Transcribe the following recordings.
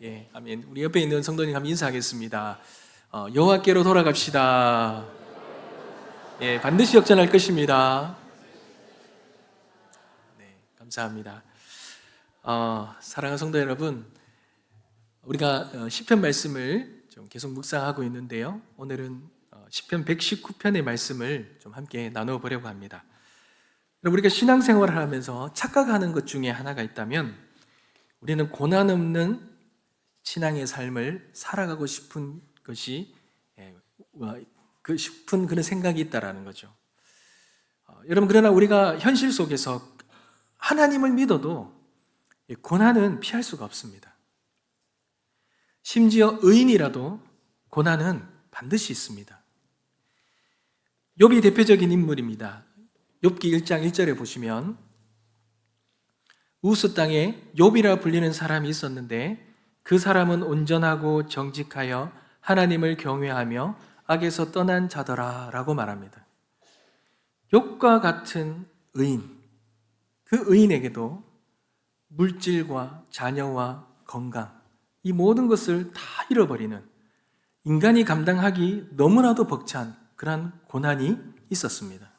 아멘. 우리 옆에 있는 성도님 한번 인사하겠습니다. 여호와께로 돌아갑시다. 반드시 역전할 것입니다. 네, 감사합니다. 사랑하는 성도 여러분, 우리가 시편 말씀을 좀 계속 묵상하고 있는데요. 오늘은 시편 119편의 말씀을 좀 함께 나누어 보려고 합니다. 우리가 신앙생활을 하면서 착각하는 것 중에 하나가 있다면 우리는 고난 없는 신앙의 삶을 살아가고 싶은 것이 싶은 그런 생각이 있다라는 거죠. 여러분, 그러나 우리가 현실 속에서 하나님을 믿어도 고난은 피할 수가 없습니다. 심지어 의인이라도 고난은 반드시 있습니다. 욥이 대표적인 인물입니다. 욥기 1장 1절에 보시면 우스 땅에 욥이라 불리는 사람이 있었는데 그 사람은 온전하고 정직하여 하나님을 경외하며 악에서 떠난 자더라 라고 말합니다. 욥과 같은 의인, 그 의인에게도 물질과 자녀와 건강, 이 모든 것을 다 잃어버리는 인간이 감당하기 너무나도 벅찬 그런 고난이 있었습니다.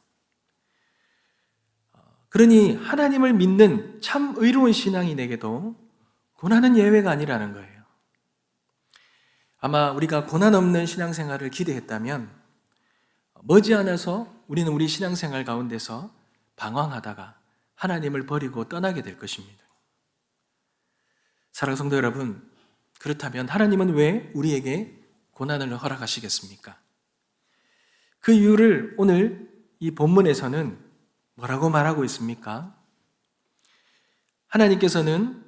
그러니 하나님을 믿는 참 의로운 신앙인에게도 고난은 예외가 아니라는 거예요. 아마 우리가 고난 없는 신앙생활을 기대했다면 머지않아서 우리는 우리 신앙생활 가운데서 방황하다가 하나님을 버리고 떠나게 될 것입니다. 사랑하는 성도 여러분, 그렇다면 하나님은 왜 우리에게 고난을 허락하시겠습니까? 그 이유를 오늘 이 본문에서는 뭐라고 말하고 있습니까? 하나님께서는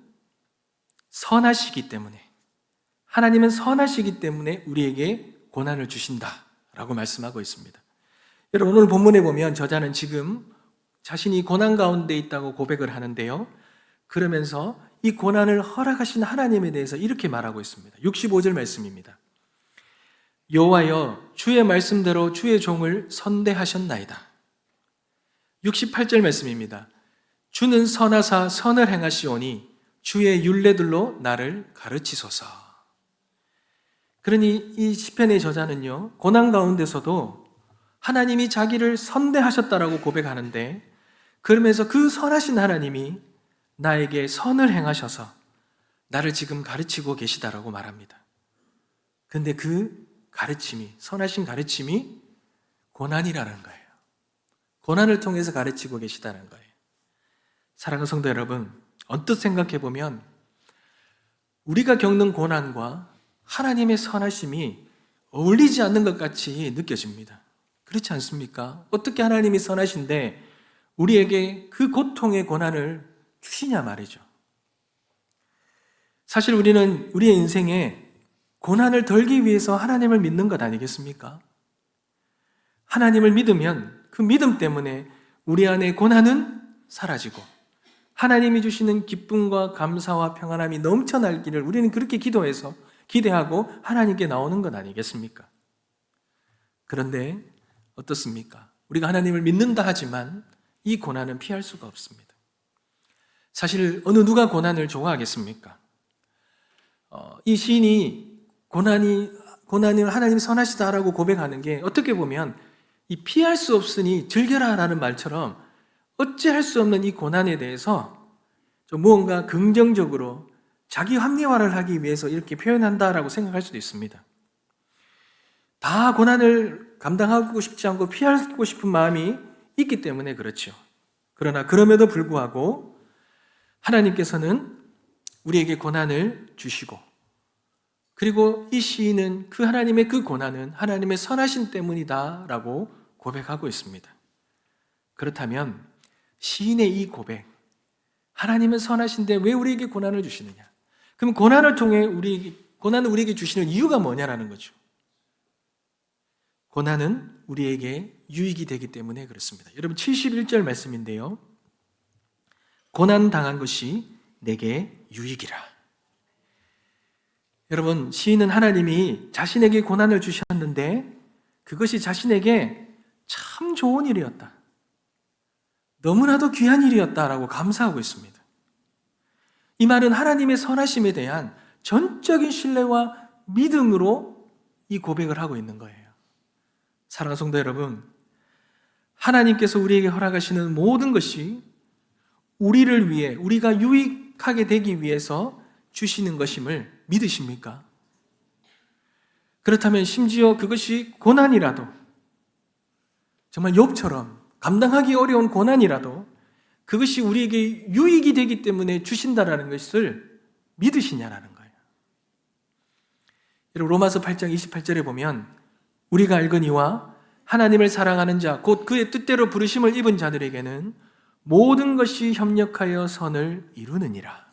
선하시기 때문에, 하나님은 선하시기 때문에 우리에게 고난을 주신다라고 말씀하고 있습니다. 여러분, 오늘 본문에 보면 저자는 지금 자신이 고난 가운데 있다고 고백을 하는데요. 그러면서 이 고난을 허락하신 하나님에 대해서 이렇게 말하고 있습니다. 65절 말씀입니다. 여호와여, 주의 말씀대로 주의 종을 선대하셨나이다. 68절 말씀입니다. 주는 선하사 선을 행하시오니 주의 율례들로 나를 가르치소서. 그러니 이 시편의 저자는요, 고난 가운데서도 하나님이 자기를 선대하셨다라고 고백하는데, 그러면서 그 선하신 하나님이 나에게 선을 행하셔서 나를 지금 가르치고 계시다라고 말합니다. 그런데 그 가르침이, 선하신 가르침이 고난이라는 거예요. 고난을 통해서 가르치고 계시다는 거예요. 사랑하는 성도 여러분, 언뜻 생각해 보면 우리가 겪는 고난과 하나님의 선하심이 어울리지 않는 것 같이 느껴집니다. 그렇지 않습니까? 어떻게 하나님이 선하신데 우리에게 그 고통의 고난을 주시냐 말이죠. 사실 우리는 우리의 인생에 고난을 덜기 위해서 하나님을 믿는 것 아니겠습니까? 하나님을 믿으면 그 믿음 때문에 우리 안에 고난은 사라지고 하나님이 주시는 기쁨과 감사와 평안함이 넘쳐날기를 우리는 그렇게 기도해서 기대하고 하나님께 나오는 것 아니겠습니까? 그런데 어떻습니까? 우리가 하나님을 믿는다 하지만 이 고난은 피할 수가 없습니다. 사실 어느 누가 고난을 좋아하겠습니까? 이 시인이 고난을 하나님 선하시다라고 고백하는 게 어떻게 보면 이 피할 수 없으니 즐겨라 라는 말처럼 어찌할 수 없는 이 고난에 대해서 좀 무언가 긍정적으로 자기 합리화를 하기 위해서 이렇게 표현한다라고 생각할 수도 있습니다. 다 고난을 감당하고 싶지 않고 피하고 싶은 마음이 있기 때문에 그렇죠. 그러나 그럼에도 불구하고 하나님께서는 우리에게 고난을 주시고, 그리고 이 시인은 그 하나님의 그 고난은 하나님의 선하심 때문이다라고 고백하고 있습니다. 그렇다면 시인의 이 고백, 하나님은 선하신데 왜 우리에게 고난을 주시느냐? 그럼 고난을 통해 고난을 우리에게 주시는 이유가 뭐냐라는 거죠. 고난은 우리에게 유익이 되기 때문에 그렇습니다. 여러분, 71절 말씀인데요. 고난 당한 것이 내게 유익이라. 여러분, 시인은 하나님이 자신에게 고난을 주셨는데 그것이 자신에게 참 좋은 일이었다, 너무나도 귀한 일이었다라고 감사하고 있습니다. 이 말은 하나님의 선하심에 대한 전적인 신뢰와 믿음으로 이 고백을 하고 있는 거예요. 사랑하는 성도 여러분, 하나님께서 우리에게 허락하시는 모든 것이 우리를 위해, 우리가 유익하게 되기 위해서 주시는 것임을 믿으십니까? 그렇다면 심지어 그것이 고난이라도, 정말 욥처럼 감당하기 어려운 고난이라도 그것이 우리에게 유익이 되기 때문에 주신다라는 것을 믿으시냐라는 거예요. 여러분, 로마서 8장 28절에 보면 우리가 알거니와 하나님을 사랑하는 자, 곧 그의 뜻대로 부르심을 입은 자들에게는 모든 것이 협력하여 선을 이루느니라.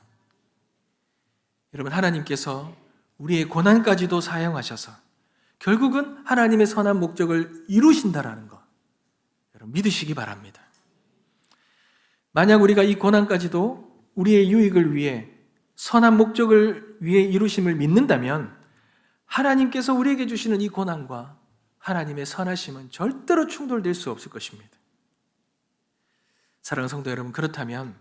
여러분, 하나님께서 우리의 고난까지도 사용하셔서 결국은 하나님의 선한 목적을 이루신다라는 것, 여러분 믿으시기 바랍니다. 만약 우리가 이 고난까지도 우리의 유익을 위해 선한 목적을 위해 이루심을 믿는다면 하나님께서 우리에게 주시는 이 고난과 하나님의 선하심은 절대로 충돌될 수 없을 것입니다. 사랑하는 성도 여러분, 그렇다면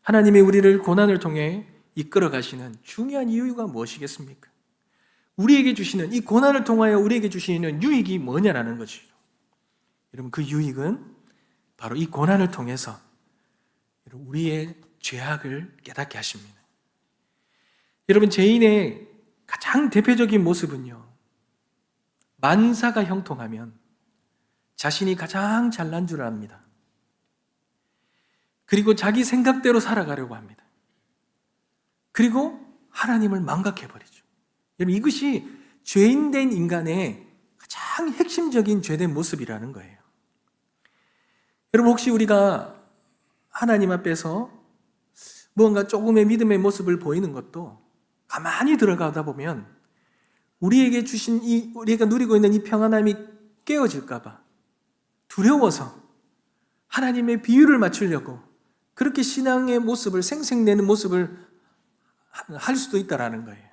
하나님이 우리를 고난을 통해 이끌어 가시는 중요한 이유가 무엇이겠습니까? 우리에게 주시는, 이 고난을 통하여 우리에게 주시는 유익이 뭐냐라는 거죠. 여러분, 그 유익은 바로 이 고난을 통해서 우리의 죄악을 깨닫게 하십니다. 여러분, 죄인의 가장 대표적인 모습은요, 만사가 형통하면 자신이 가장 잘난 줄 압니다. 그리고 자기 생각대로 살아가려고 합니다. 그리고 하나님을 망각해버리죠. 여러분, 이것이 죄인된 인간의 가장 핵심적인 죄된 모습이라는 거예요. 여러분, 혹시 우리가 하나님 앞에서 무언가 조금의 믿음의 모습을 보이는 것도 가만히 들어가다 보면 우리에게 주신 우리가 누리고 있는 이 평안함이 깨어질까봐 두려워서 하나님의 비유를 맞추려고 그렇게 신앙의 모습을, 생색내는 모습을 할 수도 있다라는 거예요.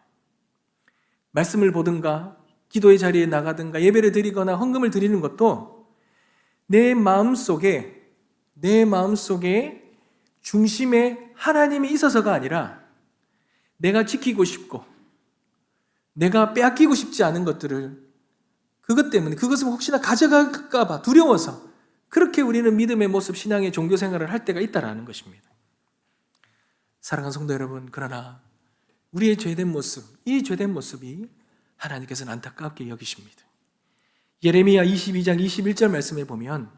말씀을 보든가 기도의 자리에 나가든가 예배를 드리거나 헌금을 드리는 것도 내 마음속에 중심에 하나님이 있어서가 아니라 내가 지키고 싶고 내가 빼앗기고 싶지 않은 것들을, 그것 때문에, 그것을 혹시나 가져갈까 봐 두려워서 그렇게 우리는 믿음의 모습, 신앙의 종교 생활을 할 때가 있다라는 것입니다. 사랑하는 성도 여러분, 그러나 우리의 죄된 모습, 이 죄된 모습이 하나님께서는 안타깝게 여기십니다. 예레미야 22장 21절 말씀에 보면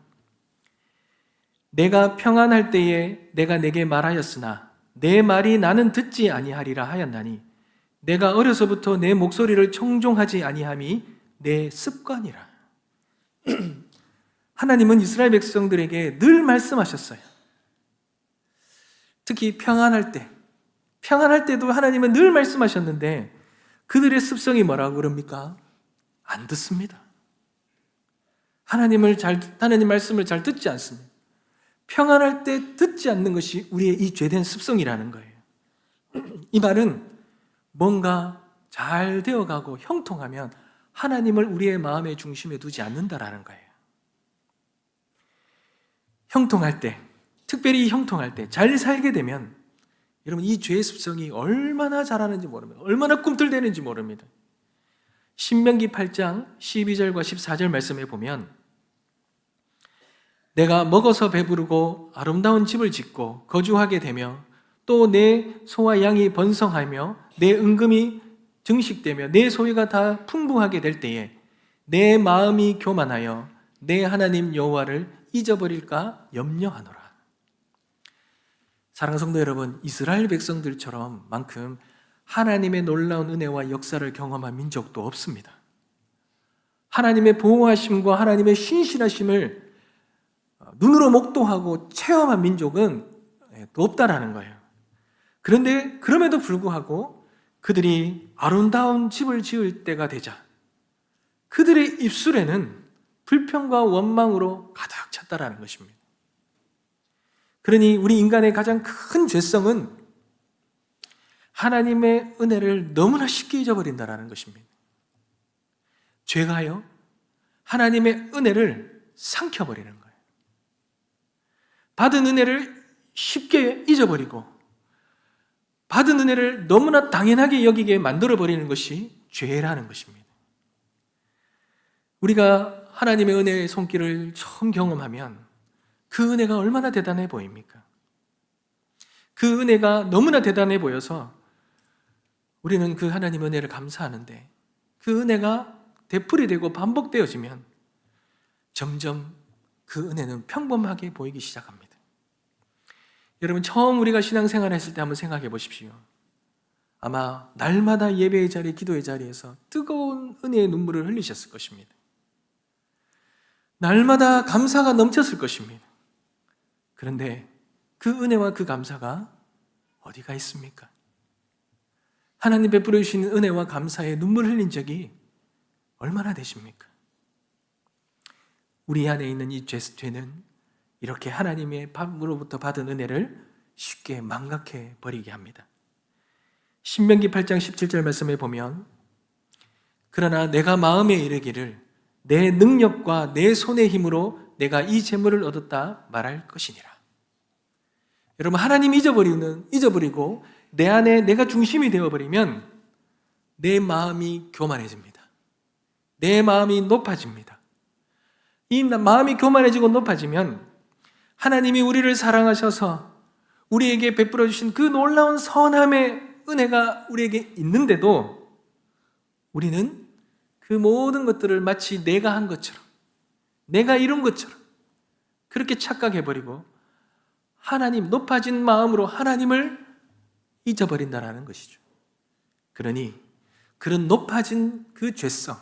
내가 평안할 때에 내가 내게 말하였으나 내 말이 나는 듣지 아니하리라 하였나니 내가 어려서부터 내 목소리를 청종하지 아니함이 내 습관이라. 하나님은 이스라엘 백성들에게 늘 말씀하셨어요. 특히 평안할 때도 하나님은 늘 말씀하셨는데 그들의 습성이 뭐라고 그럽니까? 안 듣습니다. 하나님 말씀을 잘 듣지 않습니다. 평안할 때 듣지 않는 것이 우리의 이 죄된 습성이라는 거예요. 이 말은 뭔가 잘 되어가고 형통하면 하나님을 우리의 마음의 중심에 두지 않는다라는 거예요. 형통할 때, 특별히 형통할 때, 잘 살게 되면 여러분, 이 죄의 습성이 얼마나 잘하는지 모릅니다. 얼마나 꿈틀대는지 모릅니다. 신명기 8장 12절과 14절 말씀에 보면 내가 먹어서 배부르고 아름다운 집을 짓고 거주하게 되며 또 내 소와 양이 번성하며 내 은금이 증식되며 내 소유가 다 풍부하게 될 때에 내 마음이 교만하여 내 하나님 여호와를 잊어버릴까 염려하노라. 사랑하는 성도 여러분, 이스라엘 백성들처럼 만큼 하나님의 놀라운 은혜와 역사를 경험한 민족도 없습니다. 하나님의 보호하심과 하나님의 신실하심을 눈으로 목도하고 체험한 민족은 또 없다라는 거예요. 그런데 그럼에도 불구하고 그들이 아름다운 집을 지을 때가 되자 그들의 입술에는 불평과 원망으로 가득 찼다라는 것입니다. 그러니 우리 인간의 가장 큰 죄성은 하나님의 은혜를 너무나 쉽게 잊어버린다라는 것입니다. 죄가요, 하나님의 은혜를 삼켜버리는 거예요. 받은 은혜를 쉽게 잊어버리고 받은 은혜를 너무나 당연하게 여기게 만들어버리는 것이 죄라는 것입니다. 우리가 하나님의 은혜의 손길을 처음 경험하면 그 은혜가 얼마나 대단해 보입니까? 그 은혜가 너무나 대단해 보여서 우리는 그 하나님의 은혜를 감사하는데, 그 은혜가 되풀이되고 반복되어지면 점점 그 은혜는 평범하게 보이기 시작합니다. 여러분, 처음 우리가 신앙생활을 했을 때 한번 생각해 보십시오. 아마 날마다 예배의 자리, 기도의 자리에서 뜨거운 은혜의 눈물을 흘리셨을 것입니다. 날마다 감사가 넘쳤을 것입니다. 그런데 그 은혜와 그 감사가 어디가 있습니까? 하나님 베풀어 주신 은혜와 감사에 눈물 흘린 적이 얼마나 되십니까? 우리 안에 있는 이 죄는 이렇게 하나님의 밥으로부터 받은 은혜를 쉽게 망각해 버리게 합니다. 신명기 8장 17절 말씀에 보면, 그러나 내가 마음에 이르기를 내 능력과 내 손의 힘으로 내가 이 재물을 얻었다 말할 것이니라. 여러분, 하나님 잊어버리고 내 안에 내가 중심이 되어버리면 내 마음이 교만해집니다. 내 마음이 높아집니다. 이 마음이 교만해지고 높아지면 하나님이 우리를 사랑하셔서 우리에게 베풀어 주신 그 놀라운 선함의 은혜가 우리에게 있는데도 우리는 그 모든 것들을 마치 내가 한 것처럼, 내가 이룬 것처럼 그렇게 착각해버리고 하나님, 높아진 마음으로 하나님을 잊어버린다는 것이죠. 그러니 그런 높아진 그 죄성,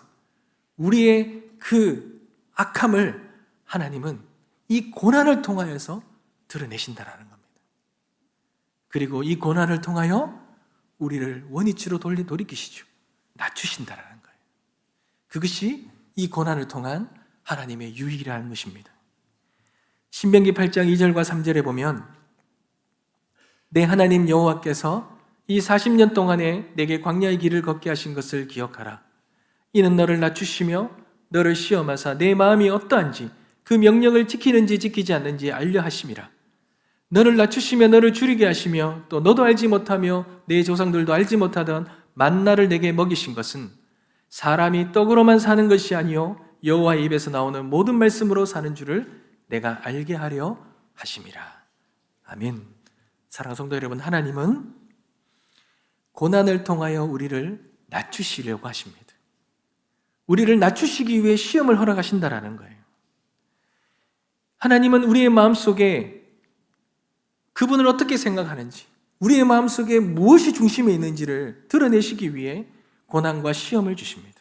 우리의 그 악함을 하나님은 이 고난을 통하여서 드러내신다는 겁니다. 그리고 이 고난을 통하여 우리를 원위치로 돌이키시죠. 낮추신다는 거예요. 그것이 이 고난을 통한 하나님의 유의라는 것입니다. 신명기 8장 2절과 3절에 보면, 내 하나님 여호와께서 이 40년 동안에 내게 광야의 길을 걷게 하신 것을 기억하라. 이는 너를 낮추시며 너를 시험하사 내 마음이 어떠한지 그 명령을 지키는지 지키지 않는지 알려 하심이라. 너를 낮추시며 너를 줄이게 하시며 또 너도 알지 못하며 내 조상들도 알지 못하던 만나를 내게 먹이신 것은 사람이 떡으로만 사는 것이 아니요 여호와의 입에서 나오는 모든 말씀으로 사는 줄을 내가 알게 하려 하심이라. 아멘. 사랑하는 성도 여러분, 하나님은 고난을 통하여 우리를 낮추시려고 하십니다. 우리를 낮추시기 위해 시험을 허락하신다라는 거예요. 하나님은 우리의 마음속에 그분을 어떻게 생각하는지, 우리의 마음속에 무엇이 중심에 있는지를 드러내시기 위해 고난과 시험을 주십니다.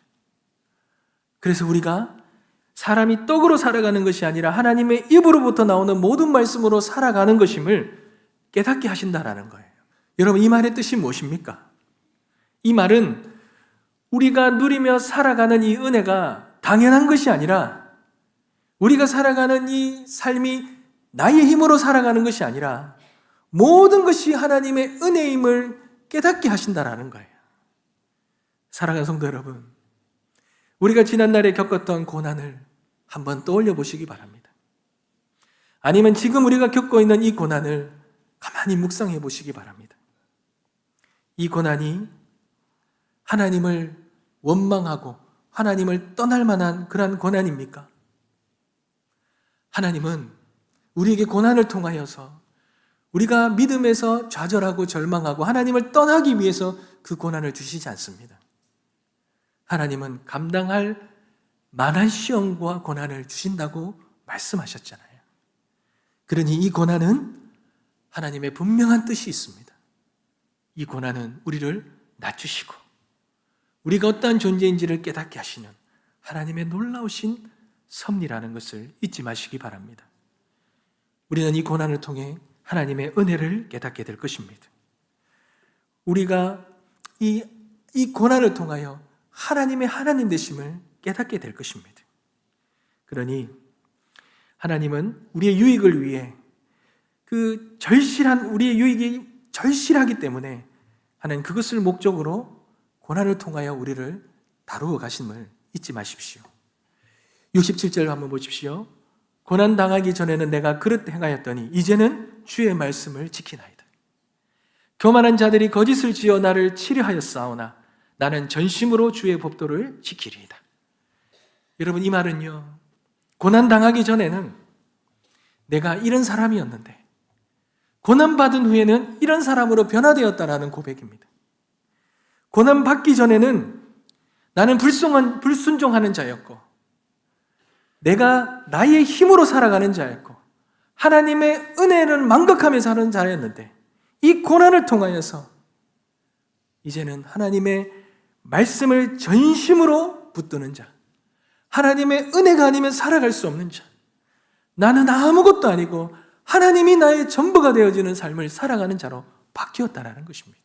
그래서 우리가 사람이 떡으로 살아가는 것이 아니라 하나님의 입으로부터 나오는 모든 말씀으로 살아가는 것임을 깨닫게 하신다라는 거예요. 여러분, 이 말의 뜻이 무엇입니까? 이 말은 우리가 누리며 살아가는 이 은혜가 당연한 것이 아니라, 우리가 살아가는 이 삶이 나의 힘으로 살아가는 것이 아니라 모든 것이 하나님의 은혜임을 깨닫게 하신다라는 거예요. 사랑하는 성도 여러분, 우리가 지난날에 겪었던 고난을 한번 떠올려 보시기 바랍니다. 아니면 지금 우리가 겪고 있는 이 고난을 가만히 묵상해 보시기 바랍니다. 이 고난이 하나님을 원망하고 하나님을 떠날 만한 그러한 고난입니까? 하나님은 우리에게 고난을 통하여서 우리가 믿음에서 좌절하고 절망하고 하나님을 떠나기 위해서 그 고난을 주시지 않습니다. 하나님은 감당할 만한 시험과 고난을 주신다고 말씀하셨잖아요. 그러니 이 고난은 하나님의 분명한 뜻이 있습니다. 이 고난은 우리를 낮추시고 우리가 어떠한 존재인지를 깨닫게 하시는 하나님의 놀라우신 섭리라는 것을 잊지 마시기 바랍니다. 우리는 이 고난을 통해 하나님의 은혜를 깨닫게 될 것입니다. 우리가 이 고난을 통하여 하나님의 하나님 되심을 깨닫게 될 것입니다. 그러니 하나님은 우리의 유익을 위해 그 절실한 우리의 유익이 절실하기 때문에 하나님 그것을 목적으로 고난을 통하여 우리를 다루어 가심을 잊지 마십시오. 67절 한번 보십시오. 고난 당하기 전에는 내가 그릇 행하였더니 이제는 주의 말씀을 지키나이다. 교만한 자들이 거짓을 지어 나를 치려하였사오나 나는 전심으로 주의 법도를 지키리이다. 여러분, 이 말은요, 고난당하기 전에는 내가 이런 사람이었는데 고난받은 후에는 이런 사람으로 변화되었다라는 고백입니다. 고난받기 전에는 나는 불순종하는 자였고 내가 나의 힘으로 살아가는 자였고 하나님의 은혜를 망각하며 사는 자였는데 이 고난을 통하여서 이제는 하나님의 말씀을 전심으로 붙드는 자, 하나님의 은혜가 아니면 살아갈 수 없는 자, 나는 아무것도 아니고 하나님이 나의 전부가 되어지는 삶을 살아가는 자로 바뀌었다라는 것입니다.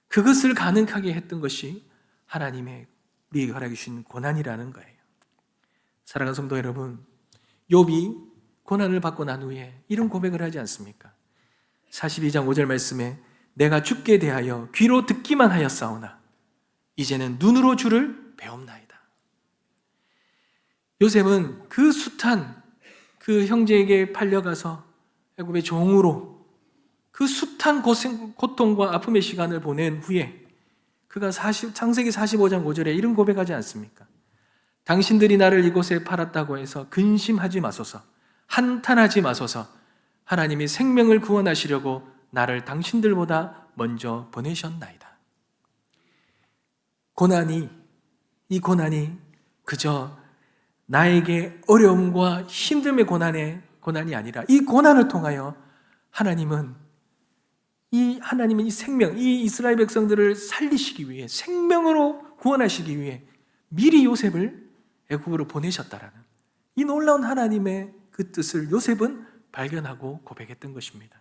그것을 가능하게 했던 것이 하나님의 우리에게 허락해 주신 고난이라는 거예요. 사랑하는 성도 여러분, 욥이 고난을 받고 난 후에 이런 고백을 하지 않습니까? 42장 5절 말씀에 내가 주께 대하여 귀로 듣기만 하였사오나 이제는 눈으로 주를 배움나이다. 요셉은 그 숱한 그 형제에게 팔려가서 애굽의 종으로 그 숱한 고통과 아픔의 시간을 보낸 후에 그가 창세기 45장 5절에 이런 고백하지 않습니까? 당신들이 나를 이곳에 팔았다고 해서 근심하지 마소서, 한탄하지 마소서. 하나님이 생명을 구원하시려고 나를 당신들보다 먼저 보내셨나이다. 이 고난이 그저 나에게 어려움과 힘듦의 고난이 아니라 이 고난을 통하여 하나님은 이 생명, 이 이스라엘 백성들을 살리시기 위해, 생명으로 구원하시기 위해 미리 요셉을 애굽으로 보내셨다라는 이 놀라운 하나님의 그 뜻을 요셉은 발견하고 고백했던 것입니다.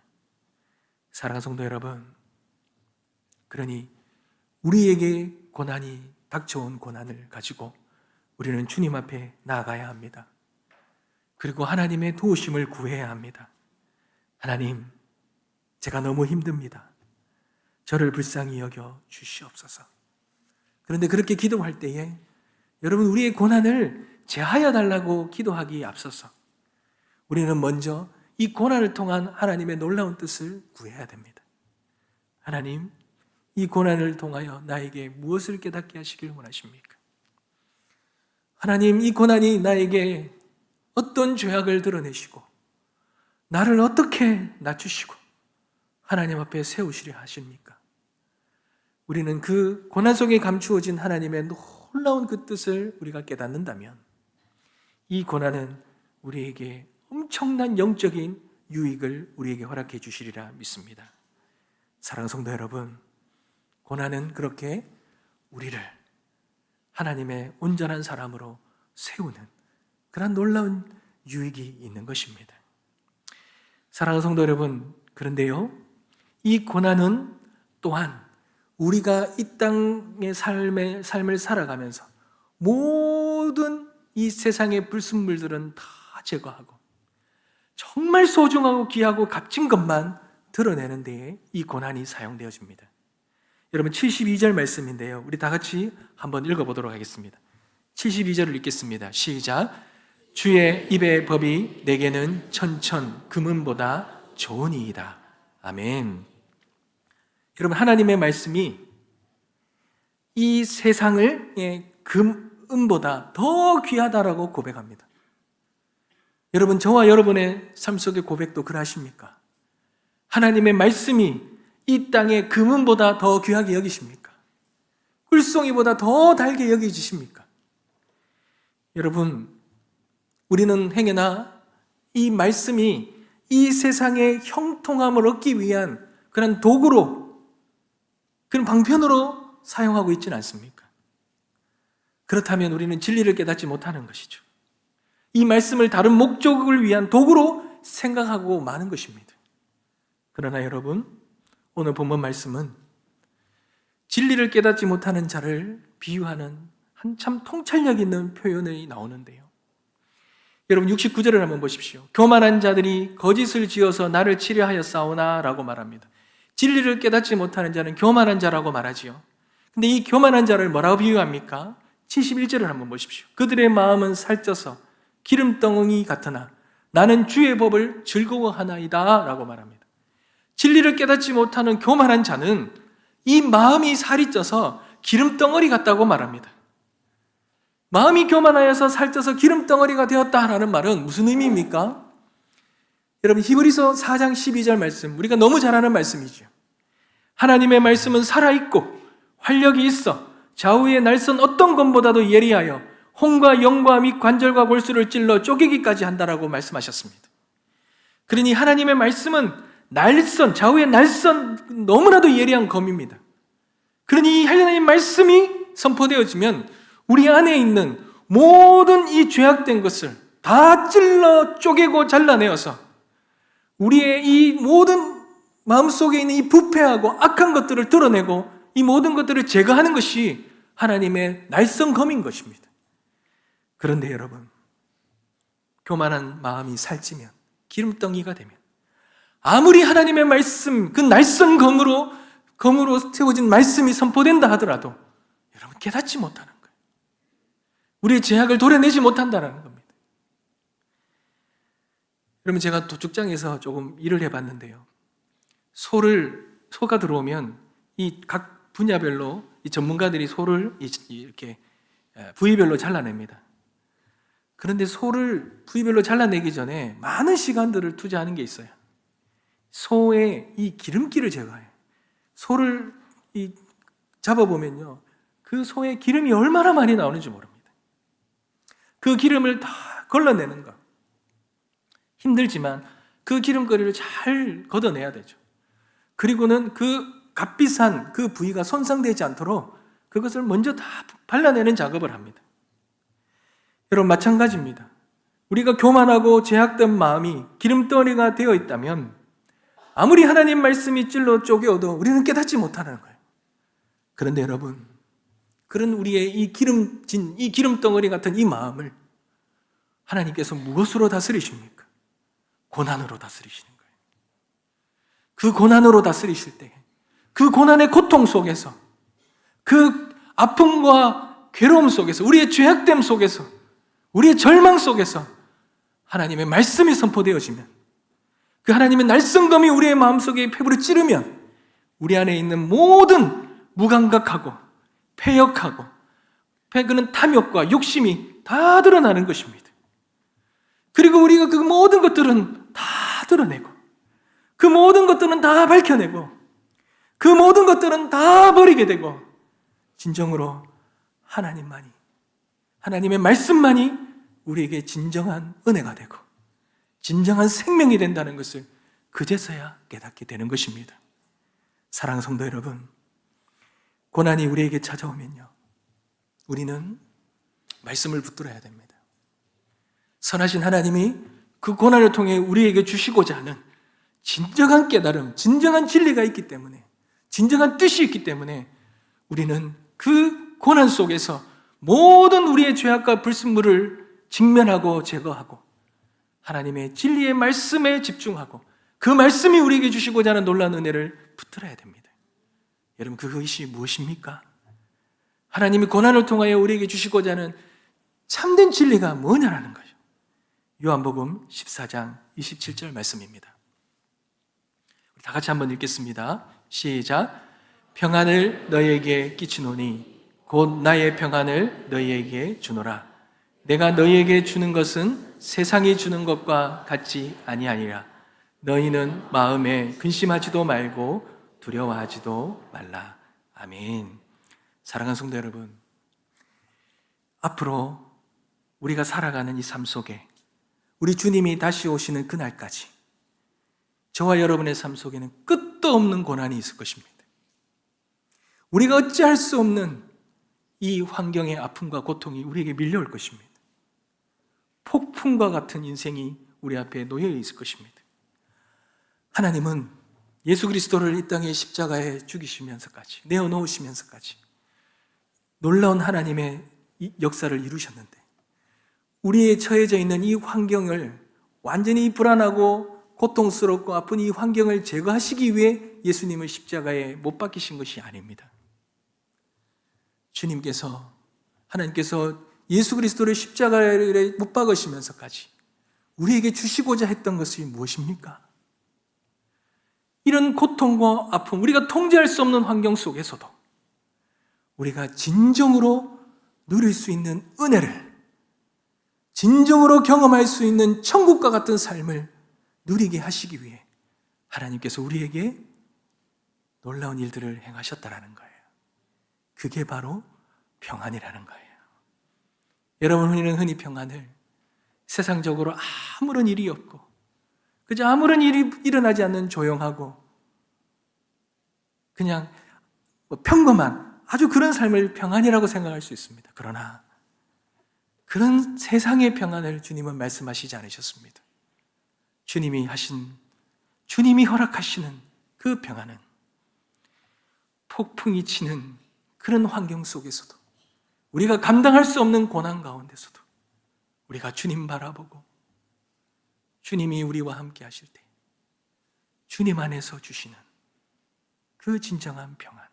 사랑하는 성도 여러분, 그러니 우리에게 고난이 닥쳐온 고난을 가지고 우리는 주님 앞에 나아가야 합니다. 그리고 하나님의 도우심을 구해야 합니다. 하나님, 제가 너무 힘듭니다. 저를 불쌍히 여겨 주시옵소서. 그런데 그렇게 기도할 때에 여러분, 우리의 고난을 제하여 달라고 기도하기에 앞서서 우리는 먼저 이 고난을 통한 하나님의 놀라운 뜻을 구해야 됩니다. 하나님, 이 고난을 통하여 나에게 무엇을 깨닫게 하시길 원하십니까? 하나님, 이 고난이 나에게 어떤 죄악을 드러내시고 나를 어떻게 낮추시고 하나님 앞에 세우시려 하십니까? 우리는 그 고난 속에 감추어진 하나님의 놀라운 그 뜻을 우리가 깨닫는다면 이 고난은 우리에게 엄청난 영적인 유익을 우리에게 허락해 주시리라 믿습니다. 사랑하는 성도 여러분, 고난은 그렇게 우리를 하나님의 온전한 사람으로 세우는 그런 놀라운 유익이 있는 것입니다. 사랑하는 성도 여러분, 그런데요, 이 고난은 또한 우리가 이 땅의 삶을 살아가면서 모든 이 세상의 불순물들은 다 제거하고 정말 소중하고 귀하고 값진 것만 드러내는 데에 이 고난이 사용되어집니다. 여러분, 72절 말씀인데요, 우리 다 같이 한번 읽어보도록 하겠습니다. 72절을 읽겠습니다. 시작. 주의 입의 법이 내게는 천천 금은보다 좋으니이다. 아멘. 여러분, 하나님의 말씀이 이 세상을 금은보다 더 귀하다라고 고백합니다. 여러분, 저와 여러분의 삶 속의 고백도 그러하십니까? 하나님의 말씀이 이 땅의 금은보다 더 귀하게 여기십니까? 꿀송이보다 더 달게 여기십니까? 여러분, 우리는 행여나 이 말씀이 이 세상의 형통함을 얻기 위한 그런 도구로, 그런 방편으로 사용하고 있지는 않습니까? 그렇다면 우리는 진리를 깨닫지 못하는 것이죠. 이 말씀을 다른 목적을 위한 도구로 생각하고 마는 것입니다. 그러나 여러분, 오늘 본문 말씀은 진리를 깨닫지 못하는 자를 비유하는 한참 통찰력 있는 표현이 나오는데요, 여러분 69절을 한번 보십시오. 교만한 자들이 거짓을 지어서 나를 치려하였사오나 라고 말합니다. 진리를 깨닫지 못하는 자는 교만한 자라고 말하지요. 근데 이 교만한 자를 뭐라고 비유합니까? 71절을 한번 보십시오. 그들의 마음은 살쪄서 기름덩이 같으나 나는 주의 법을 즐거워하나이다 라고 말합니다. 진리를 깨닫지 못하는 교만한 자는 이 마음이 살이 쪄서 기름덩어리 같다고 말합니다. 마음이 교만하여서 살쪄서 기름덩어리가 되었다라는 말은 무슨 의미입니까? 여러분, 히브리서 4장 12절 말씀, 우리가 너무 잘 아는 말씀이죠. 하나님의 말씀은 살아있고 활력이 있어 좌우의 날선 어떤 것보다도 예리하여 혼과 영과 및 관절과 골수를 찔러 쪼개기까지 한다라고 말씀하셨습니다. 그러니 하나님의 말씀은 날선, 좌우의 날선 너무나도 예리한 검입니다. 그러니 이 하나님의 말씀이 선포되어지면 우리 안에 있는 모든 이 죄악된 것을 다 찔러 쪼개고 잘라내어서 우리의 이 모든 마음속에 있는 이 부패하고 악한 것들을 드러내고 이 모든 것들을 제거하는 것이 하나님의 날성검인 것입니다. 그런데 여러분, 교만한 마음이 살찌면, 기름덩이가 되면 아무리 하나님의 말씀, 그 날성검으로 세워진 말씀이 선포된다 하더라도 여러분 깨닫지 못하는 거예요. 우리의 죄악을 도려내지 못한다는 겁니다. 여러분, 제가 도축장에서 조금 일을 해봤는데요. 소가 들어오면 이 각 분야별로 이 전문가들이 소를 이렇게 부위별로 잘라냅니다. 그런데 소를 부위별로 잘라내기 전에 많은 시간들을 투자하는 게 있어요. 소의 이 기름기를 제거해요. 소를 잡아보면요, 그 소의 기름이 얼마나 많이 나오는지 모릅니다. 그 기름을 다 걸러내는 것, 힘들지만 그 기름거리를 잘 걷어내야 되죠. 그리고는 그 값비싼 그 부위가 손상되지 않도록 그것을 먼저 다 발라내는 작업을 합니다. 여러분, 마찬가지입니다. 우리가 교만하고 죄악된 마음이 기름덩어리가 되어 있다면 아무리 하나님 말씀이 찔러 쪼개어도 우리는 깨닫지 못하는 거예요. 그런데 여러분, 그런 우리의 이 기름진, 이 기름덩어리 같은 이 마음을 하나님께서 무엇으로 다스리십니까? 고난으로 다스리시는 거예요. 그 고난으로 다스리실 때, 그 고난의 고통 속에서, 그 아픔과 괴로움 속에서, 우리의 죄악됨 속에서, 우리의 절망 속에서 하나님의 말씀이 선포되어지면, 그 하나님의 날성검이 우리의 마음속에 폐부를 찌르면 우리 안에 있는 모든 무감각하고 패역하고 그는 탐욕과 욕심이 다 드러나는 것입니다. 그리고 우리가 그 모든 것들은 다 드러내고, 그 모든 것들은 다 밝혀내고, 그 모든 것들은 다 버리게 되고, 진정으로 하나님만이, 하나님의 말씀만이 우리에게 진정한 은혜가 되고 진정한 생명이 된다는 것을 그제서야 깨닫게 되는 것입니다. 사랑하는 성도 여러분, 고난이 우리에게 찾아오면요, 우리는 말씀을 붙들어야 됩니다. 선하신 하나님이 그 고난을 통해 우리에게 주시고자 하는 진정한 깨달음, 진정한 진리가 있기 때문에, 진정한 뜻이 있기 때문에 우리는 그 고난 속에서 모든 우리의 죄악과 불순물을 직면하고 제거하고 하나님의 진리의 말씀에 집중하고 그 말씀이 우리에게 주시고자 하는 놀라운 은혜를 붙들어야 됩니다. 여러분, 그것이 무엇입니까? 하나님이 고난을 통하여 우리에게 주시고자 하는 참된 진리가 뭐냐라는 거죠. 요한복음 14장 27절 말씀입니다. 우리 다 같이 한번 읽겠습니다. 시작. 평안을 너희에게 끼치노니 곧 나의 평안을 너희에게 주노라. 내가 너희에게 주는 것은 세상이 주는 것과 같지 아니하니라. 너희는 마음에 근심하지도 말고 두려워하지도 말라. 아멘. 사랑하는 성도 여러분, 앞으로 우리가 살아가는 이 삶 속에 우리 주님이 다시 오시는 그날까지 저와 여러분의 삶 속에는 끝도 없는 고난이 있을 것입니다. 우리가 어찌할 수 없는 이 환경의 아픔과 고통이 우리에게 밀려올 것입니다. 폭풍과 같은 인생이 우리 앞에 놓여 있을 것입니다. 하나님은 예수 그리스도를 이 땅의 십자가에 죽이시면서까지, 내어놓으시면서까지 놀라운 하나님의 역사를 이루셨는데, 우리의 처해져 있는 이 환경을, 완전히 불안하고 고통스럽고 아픈 이 환경을 제거하시기 위해 예수님을 십자가에 못 박히신 것이 아닙니다. 하나님께서 예수 그리스도를 십자가에 못 박으시면서까지 우리에게 주시고자 했던 것이 무엇입니까? 이런 고통과 아픔, 우리가 통제할 수 없는 환경 속에서도 우리가 진정으로 누릴 수 있는 은혜를, 진정으로 경험할 수 있는 천국과 같은 삶을 누리게 하시기 위해 하나님께서 우리에게 놀라운 일들을 행하셨다라는 거예요. 그게 바로 평안이라는 거예요. 여러분, 우리는 흔히 평안을 세상적으로 아무런 일이 없고 그저 아무런 일이 일어나지 않는 조용하고 그냥 평범한 아주 그런 삶을 평안이라고 생각할 수 있습니다. 그러나 그런 세상의 평안을 주님은 말씀하시지 않으셨습니다. 주님이 허락하시는 그 평안은 폭풍이 치는 그런 환경 속에서도, 우리가 감당할 수 없는 고난 가운데서도 우리가 주님 바라보고 주님이 우리와 함께 하실 때 주님 안에서 주시는 그 진정한 평안,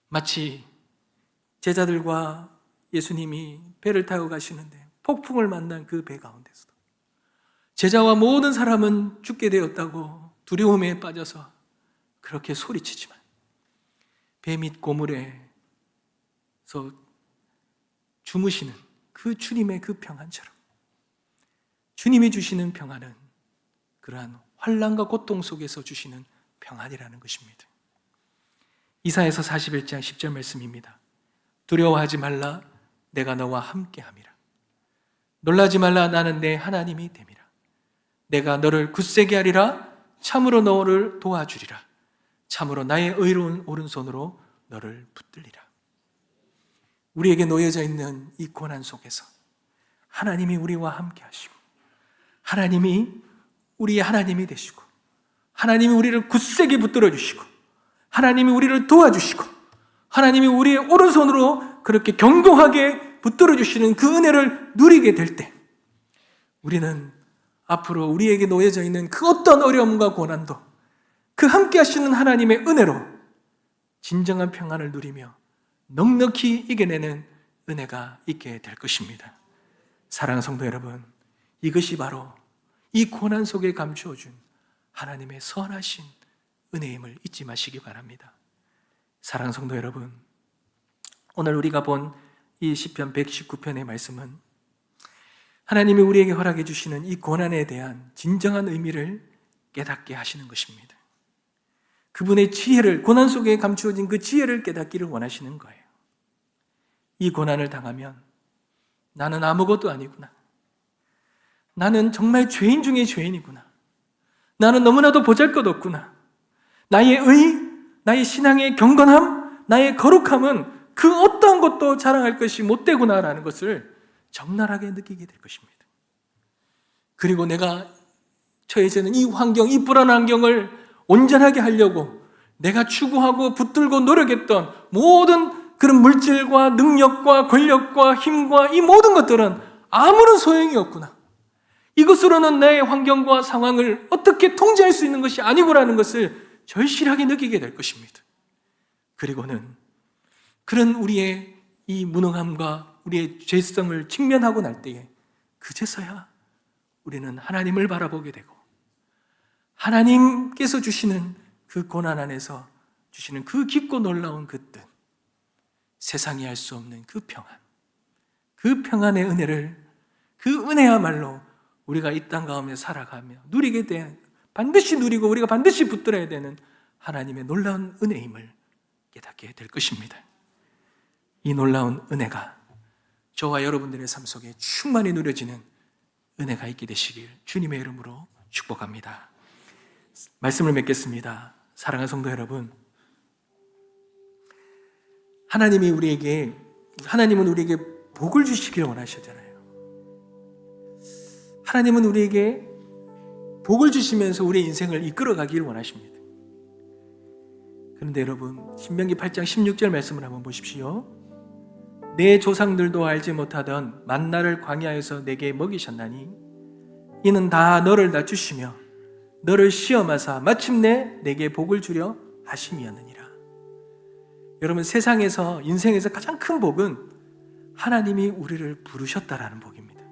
마치 제자들과 예수님이 배를 타고 가시는데 폭풍을 만난 그 배 가운데서도 제자와 모든 사람은 죽게 되었다고 두려움에 빠져서 그렇게 소리치지만 배 밑 고물에서 주무시는 그 주님의 그 평안처럼 주님이 주시는 평안은 그러한 환난과 고통 속에서 주시는 평안이라는 것입니다. 이사야서 41장 10절 말씀입니다. 두려워하지 말라, 내가 너와 함께함이라. 놀라지 말라, 나는 내 하나님이 됨이라. 내가 너를 굳세게 하리라. 참으로 너를 도와주리라. 참으로 나의 의로운 오른손으로 너를 붙들리라. 우리에게 놓여져 있는 이 고난 속에서 하나님이 우리와 함께 하시고, 하나님이 우리의 하나님이 되시고, 하나님이 우리를 굳세게 붙들어 주시고, 하나님이 우리를 도와주시고, 하나님이 우리의 오른손으로 그렇게 견고하게 붙들어 주시는 그 은혜를 누리게 될 때 우리는 앞으로 우리에게 놓여져 있는 그 어떤 어려움과 고난도 그 함께 하시는 하나님의 은혜로 진정한 평안을 누리며 넉넉히 이겨내는 은혜가 있게 될 것입니다. 사랑하는 성도 여러분, 이것이 바로 이 고난 속에 감추어준 하나님의 선하신 은혜임을 잊지 마시기 바랍니다. 사랑하는 성도 여러분, 오늘 우리가 본 이 시편 119편의 말씀은 하나님이 우리에게 허락해 주시는 이 고난에 대한 진정한 의미를 깨닫게 하시는 것입니다. 그분의 지혜를, 고난 속에 감추어진 그 지혜를 깨닫기를 원하시는 거예요. 이 고난을 당하면 나는 아무것도 아니구나. 나는 정말 죄인 중에 죄인이구나. 나는 너무나도 보잘것없구나. 나의 신앙의 경건함, 나의 거룩함은 그 어떠한 것도 자랑할 것이 못 되구나라는 것을 적나라하게 느끼게 될 것입니다. 그리고 내가 처해지는 이 환경, 이 불안한 환경을 온전하게 하려고 내가 추구하고 붙들고 노력했던 모든 그런 물질과 능력과 권력과 힘과 이 모든 것들은 아무런 소용이 없구나. 이것으로는 나의 환경과 상황을 어떻게 통제할 수 있는 것이 아니구라는 것을 절실하게 느끼게 될 것입니다. 그리고는 그런 우리의 이 무능함과 우리의 죄성을 직면하고 날 때에 그제서야 우리는 하나님을 바라보게 되고 하나님께서 주시는 그 고난 안에서 주시는 그 깊고 놀라운 그 뜻, 세상이 알 수 없는 그 평안, 그 평안의 은혜를, 그 은혜야말로 우리가 이 땅 가운데 살아가며 누리게 된, 반드시 누리고 우리가 반드시 붙들어야 되는 하나님의 놀라운 은혜임을 깨닫게 될 것입니다. 이 놀라운 은혜가 저와 여러분들의 삶 속에 충만히 누려지는 은혜가 있게 되시길 주님의 이름으로 축복합니다. 말씀을 맺겠습니다. 사랑하는 성도 여러분, 하나님은 우리에게 복을 주시길 원하시잖아요. 하나님은 우리에게 복을 주시면서 우리의 인생을 이끌어가기를 원하십니다. 그런데 여러분, 신명기 8장 16절 말씀을 한번 보십시오. 내 조상들도 알지 못하던 만나를 광야에서 내게 먹이셨나니 이는 다 너를 낮추시며 너를 시험하사 마침내 내게 복을 주려 하심이었느니라. 여러분, 세상에서, 인생에서 가장 큰 복은 하나님이 우리를 부르셨다라는 복입니다.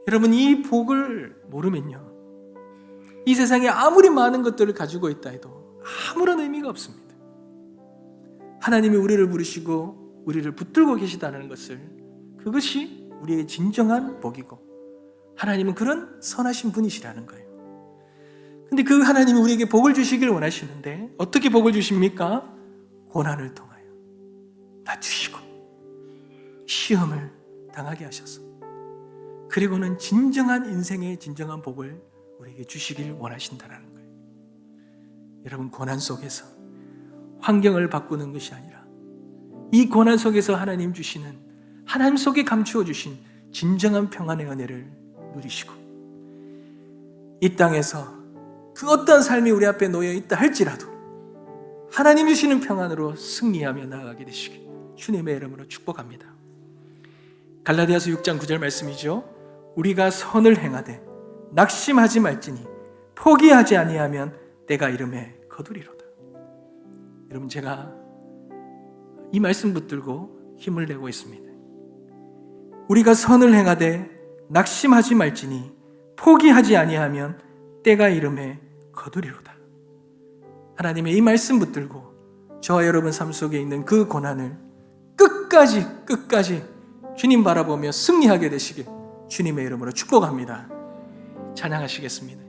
여러분, 이 복을 모르면요, 이 세상에 아무리 많은 것들을 가지고 있다 해도 아무런 의미가 없습니다. 하나님이 우리를 부르시고 우리를 붙들고 계시다는 것을, 그것이 우리의 진정한 복이고 하나님은 그런 선하신 분이시라는 거예요. 근데 그 하나님이 우리에게 복을 주시길 원하시는데 어떻게 복을 주십니까? 고난을 통하여 낮추시고 시험을 당하게 하셔서, 그리고는 진정한 인생의 진정한 복을 우리에게 주시길 원하신다는 거예요. 여러분, 고난 속에서 환경을 바꾸는 것이 아니라 이 고난 속에서 하나님 주시는, 하나님 속에 감추어 주신 진정한 평안의 은혜를 누리시고, 이 땅에서 그 어떤 삶이 우리 앞에 놓여 있다 할지라도 하나님 주시는 평안으로 승리하며 나아가게 되시길 주님의 이름으로 축복합니다. 갈라디아서 6장 9절 말씀이죠. 우리가 선을 행하되 낙심하지 말지니 포기하지 아니하면 때가 이름에 거두리로다. 여러분, 제가 이 말씀 붙들고 힘을 내고 있습니다. 우리가 선을 행하되 낙심하지 말지니 포기하지 아니하면 때가 이름에 거두리로다. 하나님의 이 말씀 붙들고 저와 여러분 삶 속에 있는 그 고난을 끝까지 주님 바라보며 승리하게 되시길 주님의 이름으로 축복합니다. 찬양하시겠습니다.